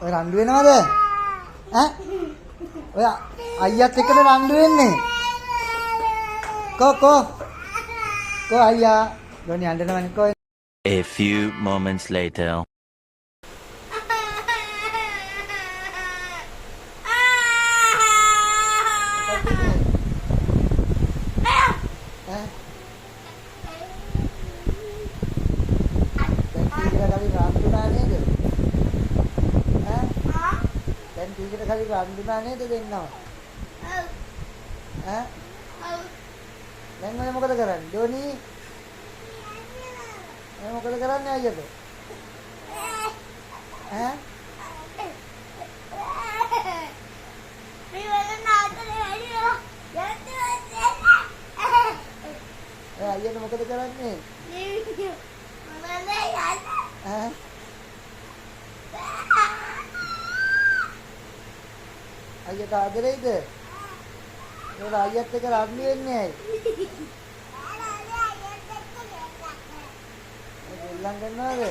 ඔය රණ්ඩු වෙනවද? ඈ? ඔය අයියත් එක්කද රණ්ඩු වෙන්නේ? කෝ අයියා ගොනි අඬනවනේ කෝ. A few moments later. දැන් ටීචර් කලින් රණ්ඩුනා නේද දෙන්නව? ඈ? දැන් ඔය මොකද කරන්නේ? ඩොනි ඔය මොකද කරන්නේ අයියද? ඈ? ඔය අයියද මොකද කරන්නේ? ඈ? අයියට ආදරෙයිද? ඒක අයියත් එක්ක රණ්ඩු වෙන්නේ ඇයි? දෙල්ලන් ගන්නවද?